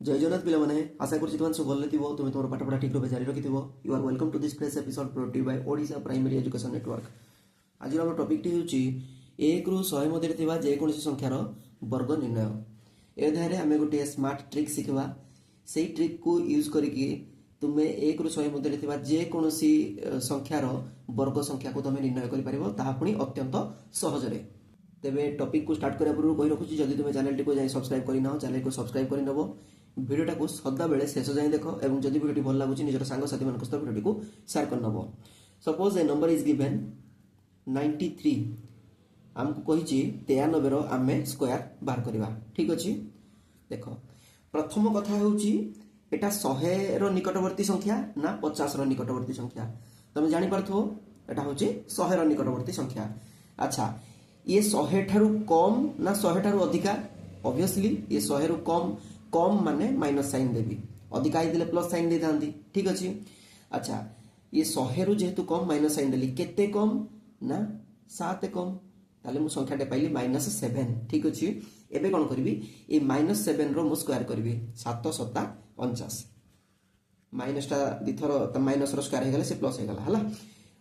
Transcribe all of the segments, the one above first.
जय जगन्नाथ पिला माने आशा करूँ तुम सब भले थो तुम तुम पाठपढ़ा ठीक रूप जारी रखि you are welcome to this fresh episode brought you by Odisha primary education network. आज आम टॉपिक हूँ 1 ରୁ 100 मध्य जेकोसी संख्यार वर्ग निर्णय। ए अध्याय आम गोटे स्मार्ट ट्रिक शिखा से ट्रिक को यूज करके तुम्हें 1 ରୁ 100 मध्य जेकोसी संख्यार वर्ग संख्या को तुम निर्णय कर अत्यंत सहजरे। तेरे टॉपिक को स्टार्ट करने पूर्व कही रखुच्छी जदि तुम चैनल को सब्सक्राइब करना चैनल को सब्सक्राइब कर भिडियोटा को सदाबेले शेष जाए देख और जब भिडियोटी भल लगुच निजर सांगसाथी मान सहित भिडियो को शेयर करनब। Suppose a number is given 93 आमको कही 93 आम स्क्वायर बाहर करवा। ठीक अच्छे देख प्रथम कथा हूँ एटा 100 निकटवर्ती संख्या ना 50 निकटवर्ती संख्या तुम जापार एटा हूँ 100 निकटवर्ती संख्या। अच्छा ये 100 ठारू कम ना 100 ठारू अधिका? ऑब्वियसली ये 100 रू कम कम माने माइनस साइन देवी अधिका ही प्लस साइन दे था। ठीक अच्छे। अच्छा ये 100 रू जेहेतु कम माइनस साइन देली केते कम ना 7 कम ताले मु संख्याटे पाइली -7। ठीक अच्छे। एबे कौन करी ये -7 रो मु स्क्वायर करी 7 7 49 माइनसटा दिथर माइनस रो स्क्वायर हो से प्लस हो गला है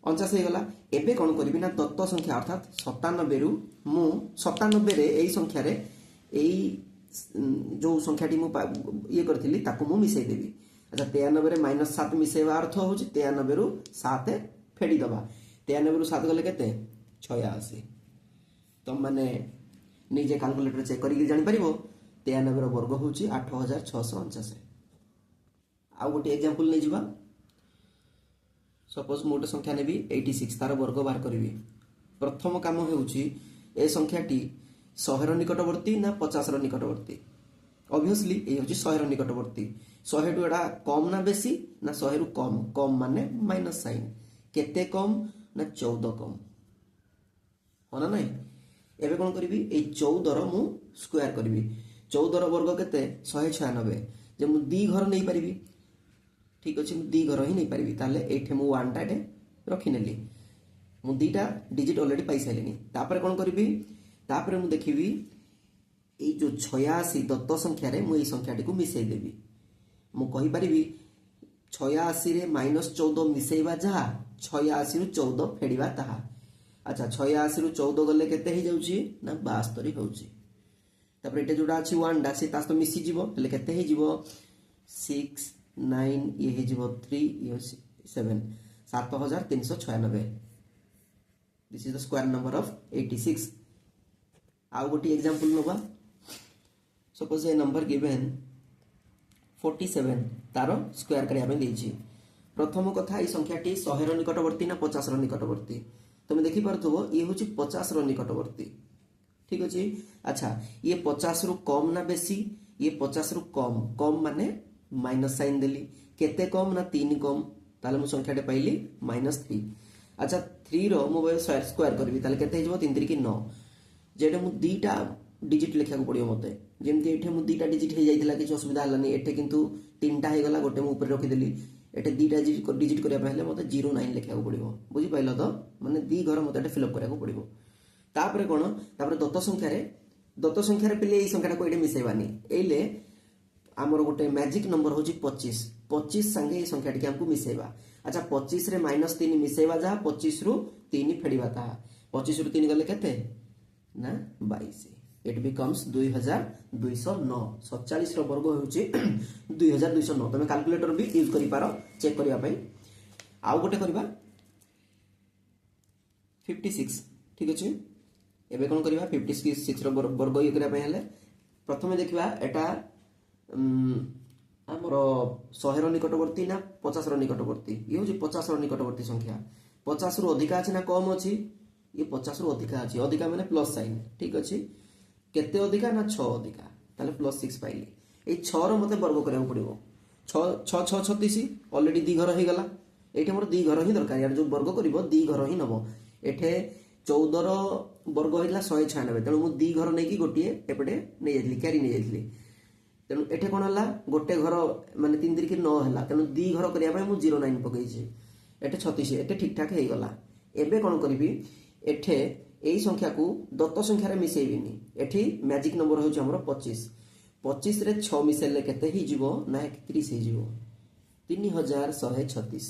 49 हो गला। एबे कौन करी ना दत्त संख्या अर्थात 97 रु मु 97 रे एई संख्या रे एई जो संख्याटी मु ये करथिली ताकू मु मिसई देबी। अच्छा 93 रे -7 मिसेवा अर्थ हो 93 रु 7 फेडी दबा 93 रु 7 गले केते 86। तुम माने निजे कैलकुलेटर चेक करिक जानि परिबो 93 रो वर्ग होची 8649। आ गोटे एग्जांपल नै जिबा। सपोज मोटे संख्या नेबी 86 तार वर्ग बाहर करी। प्रथम काम होउची ए संख्याटी 100 निकटवर्ती ना 50 निकटवर्ती? ऑब्वियसली ये हूँ 100 निकटवर्ती। 100 टू एटा कम ना बेसी ना 100 रु कम कम माने माइनस साइन केते कम ना 14 कम हो ना नहीं। एबे कौन करी 14 रो मु स्क्वायर करी 14 वर्ग केते 196 जे मु दी घर नहीं पारिबी। ठीक अच्छे मु दी घर ही नहीं पारिबी ताले एठे मु 1 टा रखी नेली मु दीटा डिजिट ऑलरेडी पाई साइलेनी। तापर कौन करी तापर मु देखिबी ए जो 86 दत्त संख्या रे मु ए संख्याटी को मिसई देबी। मु कहि परिबी 86 रे -14 मिसेइबा जहा 86 रु 14 फेडिबा ताहा। अच्छा 86 रु 14 गले केते ही जाउची ना 72 होउची। तापर एटे जोडा अछि 1 डा से तास तो मिसी जीवो ले केते ही जीवो 6 9 ये ही जीवो 3 ये 7 7396। This is the square number of 86। आउ गोटी एग्जांपल नबा। Suppose a number given 47 taro square करिया में देछि। प्रथम कथा ए संख्याटी 100 निकटवर्ती ना 50 निकटवर्ती? तुम देखि पारथबो ये होछि 50 निकटवर्ती। ठीक अछि। अच्छा ये 50 रु कम ना बेसी? ये 50 रु कम कम माने माइनस साइन देली केते कम ना 3 कम ताले मु संख्याटे पाइली -3। अच्छा 3 रो मु स्क्वायर करबी ताले केते हिजबो 3 3 की 9 जेटे मु दीटा डिजिट लिखा पड़ो मत जमी एठे मु दीटा डिजिट हो जाता कि असुविधा है एठे किंतु 3टा हो गला गोटे मु ऊपर रखीदेली एठे दीटा डिजिट करने मत 09 लिखा पड़ो बुझिपाल तो माने दी घर मत फिलअप करा पड़ो। तापर कौन तापर दत्त संख्यार पे ये संख्या को ये मिसेबानी एले आमर गोटे मैजिक नंबर हूँ 25 25 संगे ये संख्या टी आमको मिसेबा। अच्छा 25 रे -3 मिसेबा जहाँ 25 रु 3 फेडिबा ताहा 25 रु 3 गले केते ना 22। It becomes 2209। 47 रो वर्ग होउची 2209। तुम कैलकुलेटर भी यूज करि पारो चेक करिया पई। आउ गोटे करबा 56। ठीक अछि। एबे कोन करबा 56 रो वर्ग ये करिया पई हले प्रथमे देखबा एटा हमर 100 निकटवर्ती ना 50 निकटवर्ती? ये होची 50 निकटवर्ती संख्या। 50 रु अधिका अछि ना कम अछि? ये 50 रु अधिका अछि। अधिका माने प्लस साइन। ठीक अछि। केते अधिका ना 6 अधिका ताले +6 पाइली। ए 6 रो मते वर्ग करिया पड़िबो 6 6 6 36 ऑलरेडी दी घर हे गला एठे मोर दी घर ही दरकार यार जो वर्ग करिवो दी घर ही नबो। एठे 14 रो वर्ग होइला 196 तेणु मु दी घर नै की गोटिए एपटे नै जाइली कैरी नै जाइली तेणु एठे कोन हला गोटे घर माने 3 3 की 9 हला तेणु दी घर करिया पय मु 09 पकैछि एठे 36 एठे ठीक ठाक हे गला। एबे कोन करबी एठे एई संख्या को दत्त संख्या रे मिसेइबिनी एठी मैजिक नंबर होउछ हमरो 25 25 ରେ 6 ମିଶେଇଲେ କେତେ ହେଇଯିବ ନା 31 ହେଇଯିବ 3136